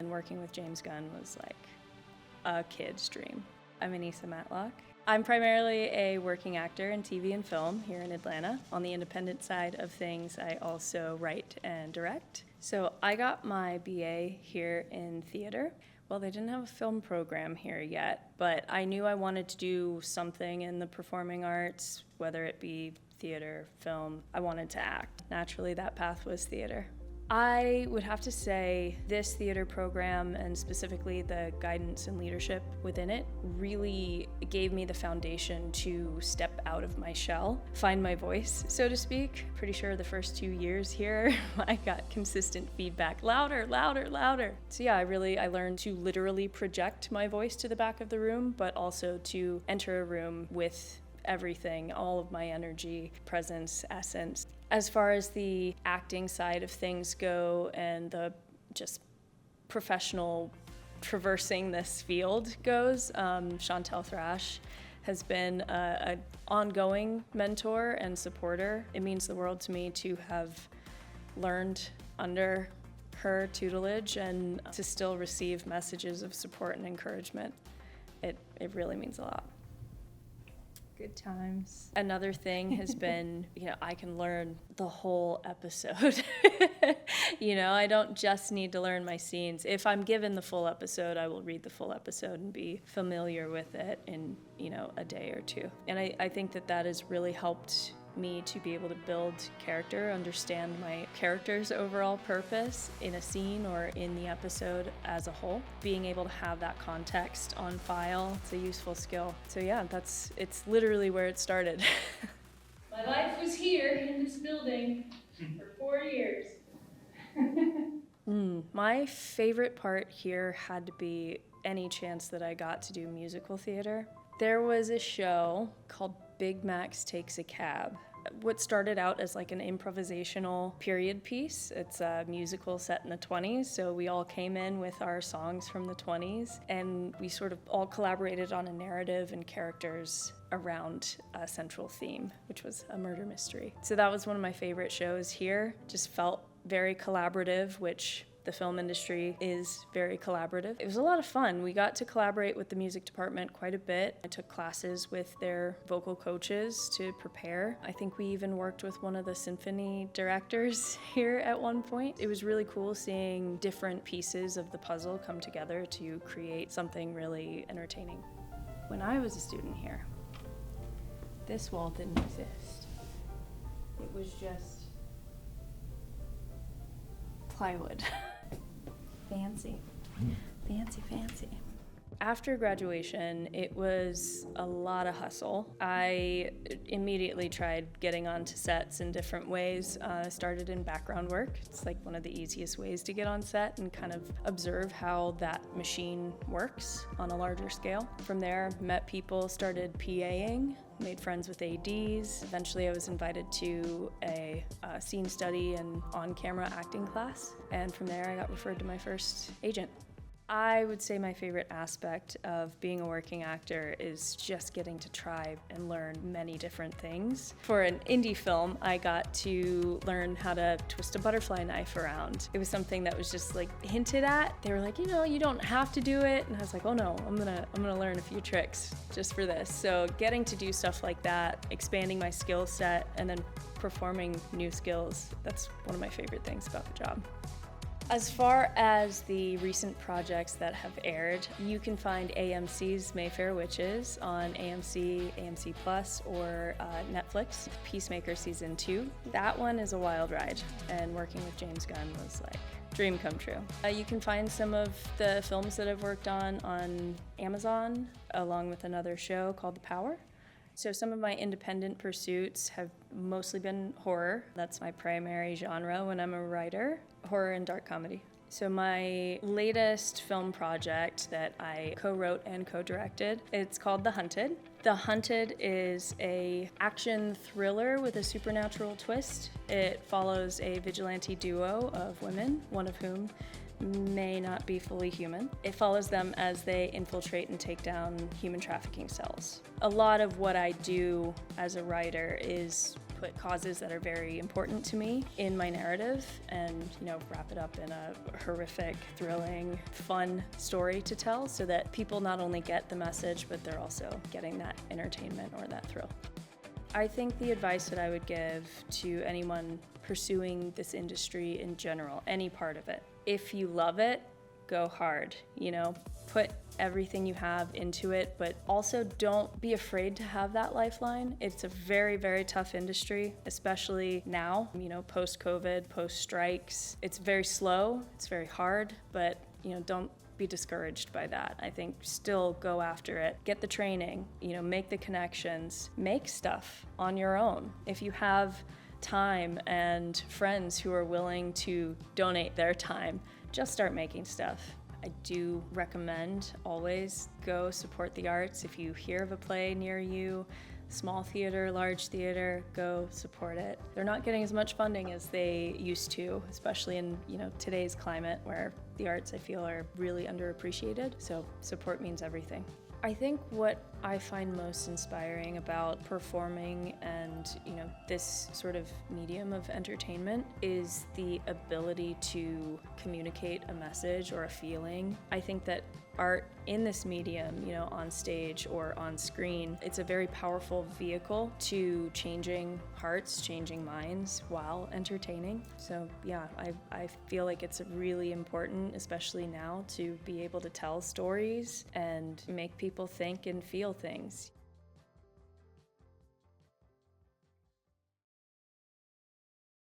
and working with James Gunn was like a kid's dream. I'm Anissa Matlock. I'm primarily a working actor in TV and film here in Atlanta. On the independent side of things, I also write and direct. So I got my BA here in theater. Well, they didn't have a film program here yet, but I knew I wanted to do something in the performing arts, whether it be theater, film. I wanted to act. Naturally, that path was theater. I would have to say this theater program, and specifically the guidance and leadership within it, really gave me the foundation to step out of my shell, find my voice, so to speak. Pretty sure the first 2 years here, I got consistent feedback, louder, louder, louder. So yeah, I learned to literally project my voice to the back of the room, but also to enter a room with everything, all of my energy, presence, essence. As far as the acting side of things go and the just professional traversing this field goes, Chantel Thrash has been an ongoing mentor and supporter. It means the world to me to have learned under her tutelage and to still receive messages of support and encouragement. It really means a lot. Good times. Another thing has been, I can learn the whole episode. I don't just need to learn my scenes. If I'm given the full episode, I will read the full episode and be familiar with it in, a day or two. And I think that has really helped me to be able to build character, understand my character's overall purpose in a scene or in the episode as a whole. Being able to have that context on file, it's a useful skill. So yeah, it's literally where it started. My life was here in this building for 4 years. My favorite part here had to be any chance that I got to do musical theater. There was a show called Big Max Takes a Cab. What started out as like an improvisational period piece. It's a musical set in the 20s, so we all came in with our songs from the 20s, and we sort of all collaborated on a narrative and characters around a central theme, which was a murder mystery. So that was one of my favorite shows here. Just felt very collaborative, which the film industry is very collaborative. It was a lot of fun. We got to collaborate with the music department quite a bit. I took classes with their vocal coaches to prepare. I think we even worked with one of the symphony directors here at one point. It was really cool seeing different pieces of the puzzle come together to create something really entertaining. When I was a student here, this wall didn't exist. It was just plywood. Fancy. After graduation, it was a lot of hustle. I immediately tried getting onto sets in different ways. Started in background work. It's like one of the easiest ways to get on set and kind of observe how that machine works on a larger scale. From there, met people, started PAing, made friends with ADs. Eventually I was invited to a scene study and on-camera acting class. And from there I got referred to my first agent. I would say my favorite aspect of being a working actor is just getting to try and learn many different things. For an indie film, I got to learn how to twist a butterfly knife around. It was something that was just like hinted at. They were like, you don't have to do it. And I was like, oh no, I'm gonna learn a few tricks just for this. So getting to do stuff like that, expanding my skill set, and then performing new skills, that's one of my favorite things about the job. As far as the recent projects that have aired, you can find AMC's Mayfair Witches on AMC, AMC Plus, or Netflix. Peacemaker Season 2. That one is a wild ride, and working with James Gunn was like dream come true. You can find some of the films that I've worked on Amazon, along with another show called The Power. So some of my independent pursuits have mostly been horror. That's my primary genre when I'm a writer, horror and dark comedy. So my latest film project that I co-wrote and co-directed, it's called The Hunted. The Hunted is a action thriller with a supernatural twist. It follows a vigilante duo of women, one of whom may not be fully human. It follows them as they infiltrate and take down human trafficking cells. A lot of what I do as a writer is put causes that are very important to me in my narrative and, wrap it up in a horrific, thrilling, fun story to tell so that people not only get the message, but they're also getting that entertainment or that thrill. I think the advice that I would give to anyone pursuing this industry in general, any part of it, if you love it, go hard, put everything you have into it, but also don't be afraid to have that lifeline. It's a very, very tough industry, especially now, post-COVID, post-strikes. It's very slow, it's very hard, but, don't be discouraged by that. I think still go after it, get the training, make the connections, make stuff on your own. If you have time and friends who are willing to donate their time, just start making stuff. I do recommend always go support the arts. If you hear of a play near you, small theater, large theater, go support it. They're not getting as much funding as they used to, especially in today's climate where the arts, I feel, are really underappreciated. So support means everything. I think what I find most inspiring about performing and this sort of medium of entertainment is the ability to communicate a message or a feeling. I think that art in this medium, on stage or on screen, it's a very powerful vehicle to changing hearts, changing minds while entertaining. So yeah, I feel like it's really important, especially now, to be able to tell stories and make people think and feel things.